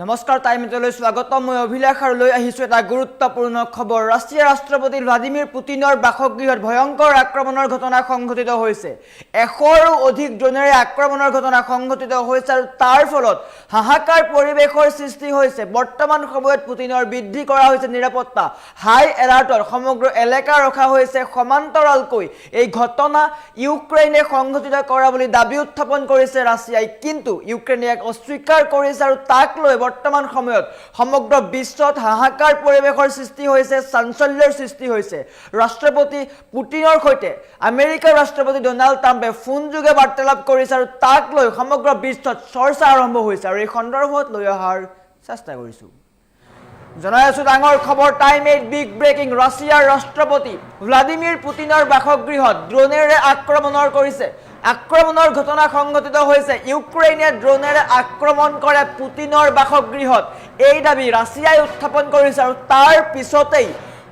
নমস্কাৰ টাইমলৈ স্বাগতম মই অভিলাষ আৰু লৈ আহিছো এটা গুৰুত্বপূৰ্ণ খবৰ ৰাষ্ট্ৰীয় ৰাষ্ট্ৰপতি ভ্লাদিমিৰ পুটিনৰ বাসগৃহত ভয়ংকৰ আক্ৰমণৰ ঘটনা সংঘটিত হৈছে 100ৰো অধিক ড্ৰোনেৰে আক্ৰমণৰ ঘটনা সংঘটিত হৈছে আৰু তাৰ ফলত হাহাকাৰ পৰিৱেশৰ সৃষ্টি হৈছে বৰ্তমান সময়ত পুটিনৰ বৃদ্ধি কৰা হৈছে নিৰাপত্তা হাই এলাৰ্টৰ সমগ্ৰ এলেকা ৰখা হৈছে সমান্তৰালকৈ এই ঘটনা ইউক্ৰেইনে সংঘটিত কৰা বুলি দাবী উত্থাপন কৰিছে ৰাছিয়াই কিন্তু ইউক্ৰেইনে অস্বীকাৰ কৰিছে আৰু তাক লৈ বৰ্তমান সময়ত সমগ্ৰ বিশ্বত হাহাকাৰ পৰিৱেশৰ সৃষ্টি হৈছে চাঞ্চল্যৰ সৃষ্টি হৈছে ৰাষ্ট্ৰপতি পুটিনৰ সৈতে আমেৰিকাৰ ৰাষ্ট্ৰপতি ডোনাল্ড ট্ৰাম্পে ফোনযোগে বাৰ্তালাপ কৰিছে আৰু তাক লৈ সমগ্ৰ বিশ্বত চৰ্চা আৰম্ভ হৈছে আৰু এই সন্দৰ্ভত লৈ অহাৰ চেষ্টা কৰিছো জনাই আছো ডাঙৰ খবৰ টাইম 8 বিগ ব্ৰেকিং ৰাছিয়াৰ ৰাষ্ট্ৰপতি ভ্লাদিমিৰ পুটিনৰ বাসগৃহত ড্ৰোনেৰে আক্ৰমণৰ কৰিছে আক্ৰমণৰ ঘটনা সংঘটিত হৈছে ইউক্ৰেইনে ড্ৰোনেৰে আক্ৰমণ কৰে পুটিনৰ বাসগৃহত এই দাবী ৰাছিয়াই উত্থাপন কৰিছে আৰু তাৰ পিছতেই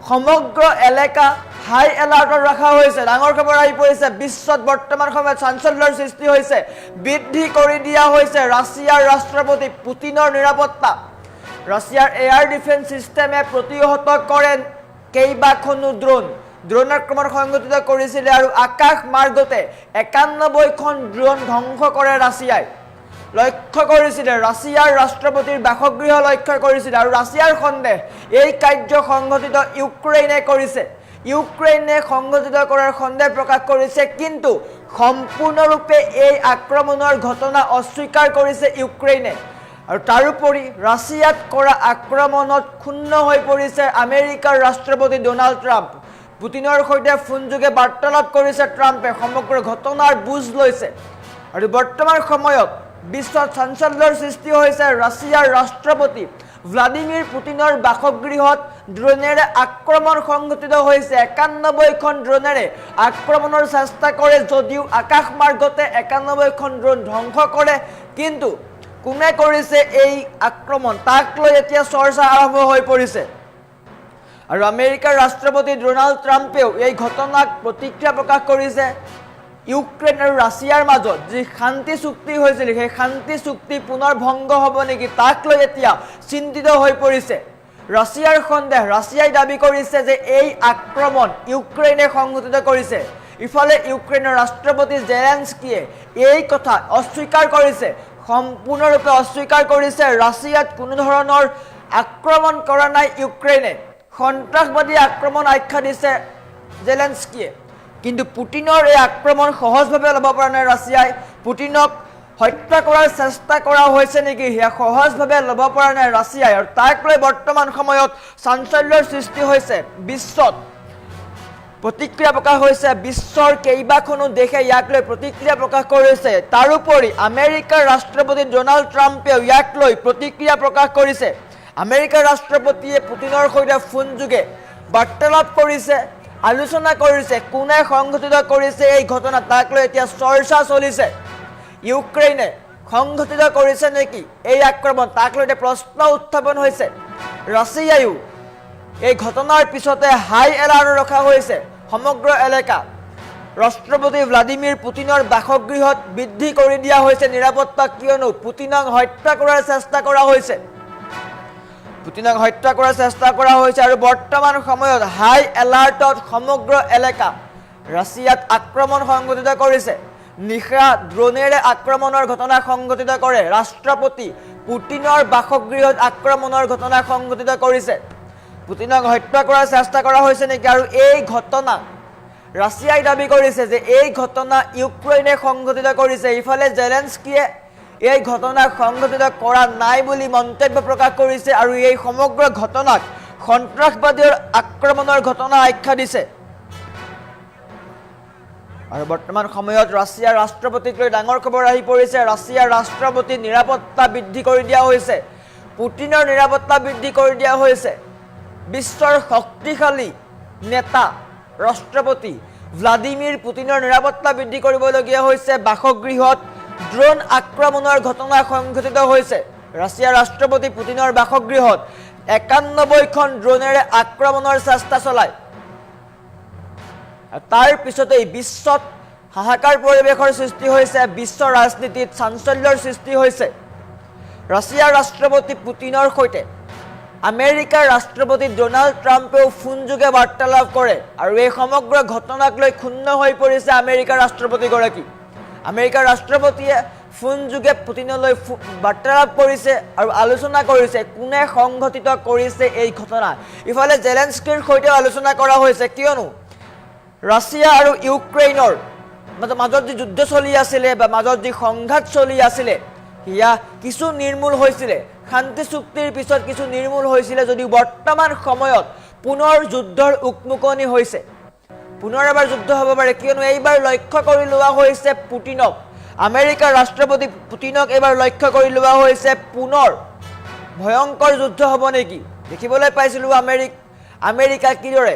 সমগ্ৰ এলেকা হাই এলাৰ্টত ৰখা হৈছে ডাঙৰ খবৰ আহি পৰিছে বিশ্বত বৰ্তমান সময়ত চাঞ্চল্যৰ সৃষ্টি হৈছে বৃদ্ধি কৰি দিয়া হৈছে ৰাছিয়াৰ ৰাষ্ট্ৰপতি পুটিনৰ নিৰাপত্তা ৰাছিয়াৰ এয়াৰ ডিফেন্স সিস্টেমে প্ৰতিহত কৰে কেইবাখনো ড্ৰোন আক্ৰমণ সংঘটিত কৰিছিল আৰু আকাশ মাৰ্গতে 91খন ড্ৰোন ধ্বংস কৰে ৰাছিয়াই লক্ষ্য কৰিছিল ৰাছিয়াৰ ৰাষ্ট্ৰপতিৰ বাসগৃহ লক্ষ্য কৰিছিল আৰু ৰাছিয়াৰ সন্দেহ এই কাৰ্য সংঘটিত ইউক্ৰেইনে কৰিছে ইউক্ৰেইনে সংঘটিত কৰাৰ সন্দেহ প্ৰকাশ কৰিছে কিন্তু সম্পূৰ্ণৰূপে এই আক্ৰমণৰ ঘটনা অস্বীকাৰ কৰিছে ইউক্ৰেইনে আৰু তাৰোপৰি ৰাছিয়াত কৰা আক্ৰমণত ক্ষুণ্ণ হৈ পৰিছে আমেৰিকাৰ ৰাষ্ট্ৰপতি ডোনাল্ড ট্ৰাম্প পুটিনৰ সৈতে ফোনযোগে বাৰ্তালাপ কৰিছে ট্ৰাম্পে সমগ্ৰ ঘটনাৰ বুজ লৈছে আৰু বৰ্তমান সময়ত বিশ্বত চাঞ্চল্যৰ সৃষ্টি হৈছে ৰাছিয়াৰ ৰাষ্ট্ৰপতি ভ্লাদিমিৰ পুটিনৰ বাসগৃহত ড্ৰোনেৰে আক্ৰমণ সংঘটিত হৈছে 91খন ড্ৰোনেৰে আক্ৰমণৰ চেষ্টা কৰে যদিও আকাশ মাৰ্গতে 91খন ড্ৰোন ধ্বংস কৰে কিন্তু কোনে কৰিছে এই আক্ৰমণ তাক লৈ এতিয়া চৰ্চা আৰম্ভ হৈ পৰিছে আৰু আমেৰিকাৰ ৰাষ্ট্ৰপতি ডোনাল্ড ট্ৰাম্পেও এই ঘটনাক প্ৰতিক্ৰিয়া প্ৰকাশ কৰিছে ইউক্ৰেইন আৰু ৰাছিয়াৰ মাজত যি শান্তি চুক্তি হৈছিল সেই শান্তি চুক্তি পুনৰ ভংগ হ'ব নেকি তাক লৈ এতিয়া চিন্তিত হৈ পৰিছে ৰাছিয়াৰ সন্দেহ ৰাছিয়াই দাবী কৰিছে যে এই আক্ৰমণ ইউক্ৰেইনে সংঘটিত কৰিছে ইফালে ইউক্ৰেইনৰ ৰাষ্ট্ৰপতি জেলেনস্কিয়ে এই কথা অস্বীকাৰ কৰিছে সম্পূৰ্ণৰূপে অস্বীকাৰ কৰিছে ৰাছিয়াত কোনো ধৰণৰ আক্ৰমণ কৰা নাই ইউক্ৰেইনে সন্ত্ৰাসবাদী আক্ৰমণ আখ্যা দিছে জেলেনস্কিয়ে কিন্তু পুটিনৰ এই আক্ৰমণ সহজভাৱে ল'ব পৰা নাই ৰাছিয়াই পুটিনক হত্যা কৰাৰ চেষ্টা কৰা হৈছে নেকি সেয়া সহজভাৱে ল'ব পৰা নাই ৰাছিয়াই আৰু তাক লৈ বৰ্তমান সময়ত চাঞ্চল্যৰ সৃষ্টি হৈছে বিশ্বত প্ৰতিক্ৰিয়া প্ৰকাশ হৈছে বিশ্বৰ কেইবাখনো দেশে ইয়াক লৈ প্ৰতিক্ৰিয়া প্ৰকাশ কৰিছে তাৰোপৰি আমেৰিকাৰ ৰাষ্ট্ৰপতি ডোনাল্ড ট্ৰাম্পেও ইয়াক লৈ প্ৰতিক্ৰিয়া প্ৰকাশ কৰিছে আমেৰিকাৰ ৰাষ্ট্ৰপতিয়ে পুটিনৰ সৈতে ফোনযোগে বাৰ্তালাপ কৰিছে আলোচনা কৰিছে কোনে সংঘটিত কৰিছে এই ঘটনা তাক লৈ এতিয়া চৰ্চা চলিছে ইউক্ৰেইনে সংঘটিত কৰিছে নেকি এই আক্ৰমণ তাক লৈ প্ৰশ্ন উত্থাপন হৈছে ৰাছিয়ায়ো এই ঘটনাৰ পিছতে হাই এলাৰ্ট ৰখা হৈছে সমগ্ৰ এলেকা ৰাষ্ট্ৰপতি ভ্লাদিমিৰ পুটিনৰ বাসগৃহত বৃদ্ধি কৰি দিয়া হৈছে নিৰাপত্তা কিয়নো পুটিনক হত্যা কৰাৰ চেষ্টা কৰা হৈছে আৰু বৰ্তমান সময়ত হাই এলাৰ্টত সমগ্ৰ এলেকা ৰাছিয়াত আক্ৰমণ সংঘটিত কৰিছে নিশা ড্ৰোনেৰে আক্ৰমণৰ ঘটনা সংঘটিত কৰে ৰাষ্ট্ৰপতি পুটিনৰ বাসগৃহত আক্ৰমণৰ ঘটনা সংঘটিত কৰিছে পুটিনক হত্যা কৰাৰ চেষ্টা কৰা হৈছে নেকি আৰু এই ঘটনা ৰাছিয়াই দাবী কৰিছে যে এই ঘটনা ইউক্ৰেইনে সংঘটিত কৰিছে ইফালে জেলেনস্কিয়ে এই ঘটনা সংঘটিত কৰা নাই বুলি মন্তব্য প্ৰকাশ কৰিছে আৰু এই সমগ্ৰ ঘটনাক সন্ত্ৰাসবাদীৰ আক্ৰমণৰ ঘটনা আখ্যা দিছে আৰু বৰ্তমান সময়ত ৰাছিয়াৰ ৰাষ্ট্ৰপতিক লৈ ডাঙৰ খবৰ আহি পৰিছে ৰাছিয়াৰ ৰাষ্ট্ৰপতিৰ নিৰাপত্তা বৃদ্ধি কৰি দিয়া হৈছে পুটিনৰ নিৰাপত্তা বৃদ্ধি কৰি দিয়া হৈছে বিশ্বৰ শক্তিশালী নেতা ৰাষ্ট্ৰপতি ভ্লাদিমিৰ পুটিনৰ নিৰাপত্তা বৃদ্ধি কৰিবলগীয়া হৈছে বাসগৃহত ড্ৰোন আক্ৰমণৰ ঘটনা সংঘটিত হৈছে ৰাছিয়াৰ ৰাষ্ট্ৰপতি পুটিনৰ বাসগৃহত 91খন ড্ৰোনেৰে আক্ৰমণৰ চেষ্টা চলায় তাৰ পিছতেই বিশ্বত হাহাকাৰ পৰিৱেশৰ সৃষ্টি হৈছে বিশ্ব ৰাজনীতিত চাঞ্চল্যৰ সৃষ্টি হৈছে ৰাছিয়াৰ ৰাষ্ট্ৰপতি পুতিনৰ সৈতে আমেৰিকাৰ ৰাষ্ট্ৰপতি ডোনাল্ড ট্ৰাম্পেও ফোনযোগে বাৰ্তালাপ কৰে আৰু এই সমগ্ৰ ঘটনাক লৈ ক্ষুণ্ণ হৈ পৰিছে আমেৰিকাৰ ৰাষ্ট্ৰপতিগৰাকী আমেৰিকাৰ ৰাষ্ট্ৰপতিয়ে ফোনযোগে পুতিনলৈ বাৰ্তালাপ কৰিছে আৰু আলোচনা কৰিছে কোনে সংঘটিত কৰিছে এই ঘটনা ইফালে জেলেনস্কিৰ সৈতে আলোচনা কৰা হৈছে কিয়নো ৰাছিয়া আৰু ইউক্ৰেইনৰ মাজত যি যুদ্ধ চলি আছিল বা মাজত যি সংঘাত চলি আছিল হিয়া কিছু নিৰ্মূল হৈছিল শান্তি চুক্তিৰ পিছত কিছু নিৰ্মূল হৈছিল যদিও বৰ্তমান সময়ত পুনৰ যুদ্ধৰ উকমুকনি হৈছে পুনৰ এবাৰ যুদ্ধ হ'ব পাৰে কিয়নো এইবাৰ লক্ষ্য কৰি লোৱা হৈছে পুতিনক আমেৰিকাৰ ৰাষ্ট্ৰপতি পুতিনক এইবাৰ লক্ষ্য কৰি লোৱা হৈছে পুনৰ ভয়ংকৰ যুদ্ধ হ'ব নেকি দেখিবলৈ পাইছিলোঁ আমেৰিকা কিদৰে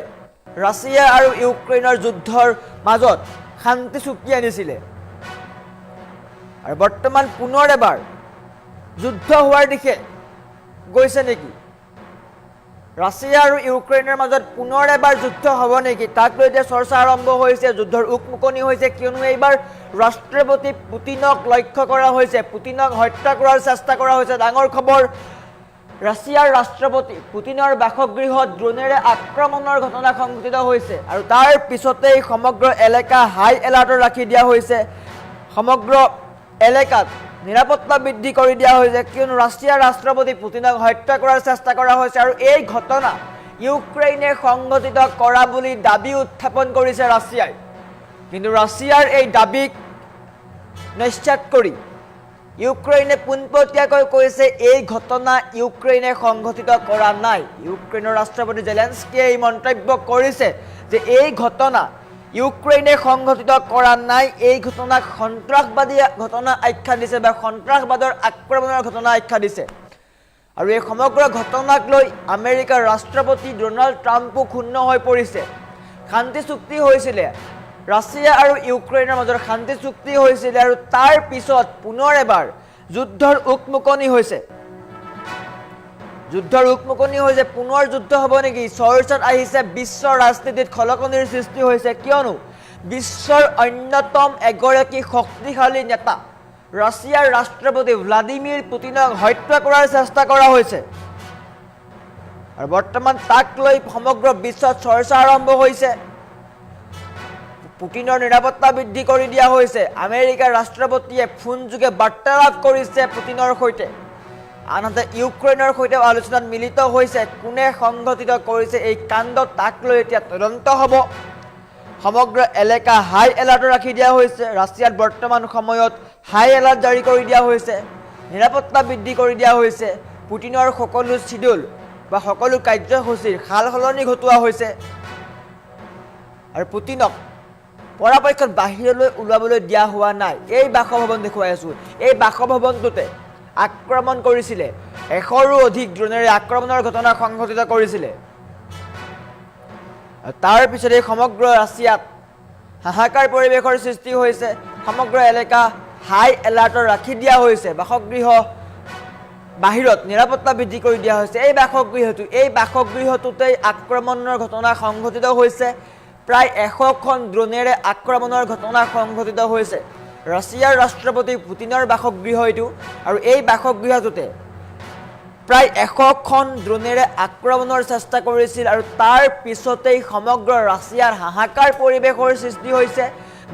ৰাছিয়া আৰু ইউক্ৰেইনৰ যুদ্ধৰ মাজত শান্তি চুক্তি আনিছিল আৰু বৰ্তমান পুনৰ এবাৰ যুদ্ধ হোৱাৰ দিশে গৈছে নেকি ৰাছিয়া আৰু ইউক্ৰেইনৰ মাজত পুনৰ এবাৰ যুদ্ধ হ'ব নেকি তাক লৈ যে চৰ্চা আৰম্ভ হৈছে যুদ্ধৰ উকমুকনি হৈছে কিয়নো এইবাৰ ৰাষ্ট্ৰপতি পুতিনক লক্ষ্য কৰা হৈছে পুতিনক হত্যা কৰাৰ চেষ্টা কৰা হৈছে ডাঙৰ খবৰ ৰাছিয়াৰ ৰাষ্ট্ৰপতি পুতিনৰ বাসগৃহত ড্ৰোনেৰে আক্ৰমণৰ ঘটনা সংঘটিত হৈছে আৰু তাৰ পিছতেই সমগ্ৰ এলেকা হাই এলাৰ্টত ৰাখি দিয়া হৈছে সমগ্ৰ এলেকাত নিৰাপত্তা বৃদ্ধি কৰি দিয়া হৈছে কিয়নো ৰাছিয়াৰ ৰাষ্ট্ৰপতি পুতিনক হত্যা কৰাৰ চেষ্টা কৰা হৈছে আৰু এই ঘটনা ইউক্ৰেইনে সংঘটিত কৰা বুলি দাবী উত্থাপন কৰিছে ৰাছিয়াই কিন্তু ৰাছিয়াৰ এই দাবীক নিশ্চিত কৰি ইউক্ৰেইনে পোনপটীয়াকৈ কৈছে এই ঘটনা ইউক্ৰেইনে সংঘটিত কৰা নাই ইউক্ৰেইনৰ ৰাষ্ট্ৰপতি জেলেনস্কিয়ে এই মন্তব্য কৰিছে যে এই ঘটনা ইউক্ৰেইনে সংঘটিত কৰা নাই এই ঘটনাক সন্ত্ৰাসবাদী ঘটনা আখ্যা দিছে বা সন্ত্ৰাসবাদৰ আক্ৰমণৰ ঘটনা আখ্যা দিছে আৰু এই সমগ্ৰ ঘটনাক লৈ আমেৰিকাৰ ৰাষ্ট্ৰপতি ডোনাল্ড ট্ৰাম্পো ক্ষুণ্ণ হৈ পৰিছে শান্তি চুক্তি হৈছিল ৰাছিয়া আৰু ইউক্ৰেইনৰ মাজত শান্তি চুক্তি হৈছিল আৰু তাৰ পিছত পুনৰ এবাৰ যুদ্ধৰ উকমুকনি হৈছে পুনৰ যুদ্ধ হ'ব নেকি চৰ্চাত আহিছে বিশ্বৰ ৰাজনীতিত খলকনিৰ সৃষ্টি হৈছে কিয়নো বিশ্বৰ অন্যতম এগৰাকী শক্তিশালী নেতা ৰাছিয়াৰ ৰাষ্ট্ৰপতি ভ্লাদিমিৰ পুতিনক হত্যা কৰাৰ চেষ্টা কৰা হৈছে আৰু বৰ্তমান তাক লৈ সমগ্ৰ বিশ্বত চৰ্চা আৰম্ভ হৈছে পুতিনৰ নিৰাপত্তা বৃদ্ধি কৰি দিয়া হৈছে আমেৰিকাৰ ৰাষ্ট্ৰপতিয়ে ফোনযোগে বাৰ্তালাপ কৰিছে পুতিনৰ সৈতে আনহাতে ইউক্ৰেইনৰ সৈতে আলোচনাত মিলিত হৈছে কোনে সংঘটিত কৰিছে এই কাণ্ড তাক লৈ এতিয়া তদন্ত হ'ব সমগ্ৰ এলেকা হাই এলাৰ্টত ৰাখি দিয়া হৈছে ৰাছিয়াত বৰ্তমান সময়ত হাই এলাৰ্ট জাৰি কৰি দিয়া হৈছে নিৰাপত্তা বৃদ্ধি কৰি দিয়া হৈছে পুতিনৰ সকলো শিডিউল বা সকলো কাৰ্যসূচীৰ সাল সলনি ঘটোৱা হৈছে আৰু পুতিনক পৰাপক্ষত বাহিৰলৈ ওলাবলৈ দিয়া হোৱা নাই এই বাসভৱন দেখুৱাই আছোঁ এই বাসভৱনটোতে আক্ৰমণ কৰিছিলে 100ৰো অধিক ড্ৰোনেৰে আক্ৰমণৰ ঘটনা সংঘটিত কৰিছিলে তাৰ পিছত এই সমগ্ৰ ৰাছিয়াত হাহাকাৰ পৰিৱেশৰ সৃষ্টি হৈছে সমগ্ৰ এলেকা হাই এলাৰ্টত ৰাখি দিয়া হৈছে বাসগৃহ বাহিৰত নিৰাপত্তা বৃদ্ধি কৰি দিয়া হৈছে এই বাসগৃহটোতেই আক্ৰমণৰ ঘটনা সংঘটিত হৈছে প্ৰায় 100খন ড্ৰোনেৰে আক্ৰমণৰ ঘটনা সংঘটিত হৈছে ৰাছিয়াৰ ৰাষ্ট্ৰপতি পুতিনৰ বাসগৃহ এইটো আৰু এই বাসগৃহটোতে প্ৰায় 100খন ড্ৰোনেৰে আক্ৰমণৰ চেষ্টা কৰিছিল আৰু তাৰ পিছতেই সমগ্ৰ ৰাছিয়াৰ হাহাকাৰ পৰিৱেশৰ সৃষ্টি হৈছে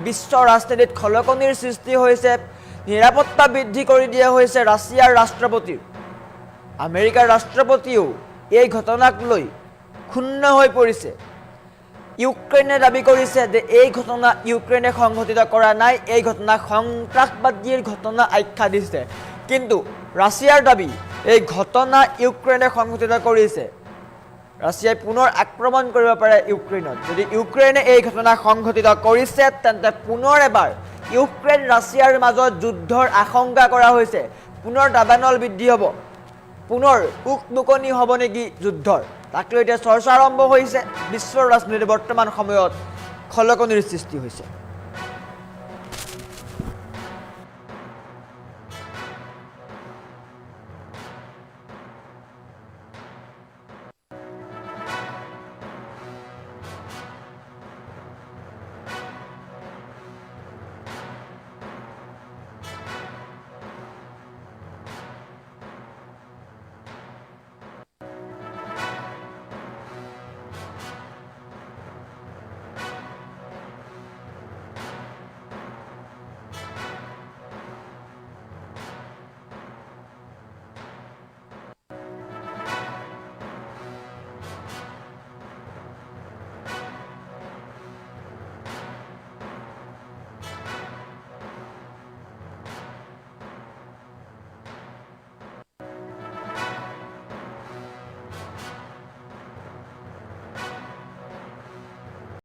বিশ্ব ৰাজনীতিত খলকনিৰ সৃষ্টি হৈছে নিৰাপত্তা বৃদ্ধি কৰি দিয়া হৈছে ৰাছিয়াৰ ৰাষ্ট্ৰপতিৰ আমেৰিকাৰ ৰাষ্ট্ৰপতিও এই ঘটনাক লৈ ক্ষুণ্ণ হৈ পৰিছে ইউক্ৰেইনে দাবী কৰিছে যে এই ঘটনা ইউক্ৰেইনে সংঘটিত কৰা নাই এই ঘটনা সন্ত্ৰাসবাদীৰ ঘটনা আখ্যা দিছে কিন্তু ৰাছিয়াৰ দাবী এই ঘটনা ইউক্ৰেইনে সংঘটিত কৰিছে ৰাছিয়াই পুনৰ আক্ৰমণ কৰিব পাৰে ইউক্ৰেইনত যদি ইউক্ৰেইনে এই ঘটনা সংঘটিত কৰিছে তেন্তে পুনৰ এবাৰ ইউক্ৰেইন ৰাছিয়াৰ মাজত যুদ্ধৰ আশংকা কৰা হৈছে পুনৰ দাবানল বৃদ্ধি হ'ব পুনৰ উকমুকনি হ'ব নেকি যুদ্ধৰ তাক লৈ এতিয়া চৰ্চা আৰম্ভ হৈছে বিশ্বৰ ৰাজনীতিত বৰ্তমান সময়ত খলকনিৰ সৃষ্টি হৈছে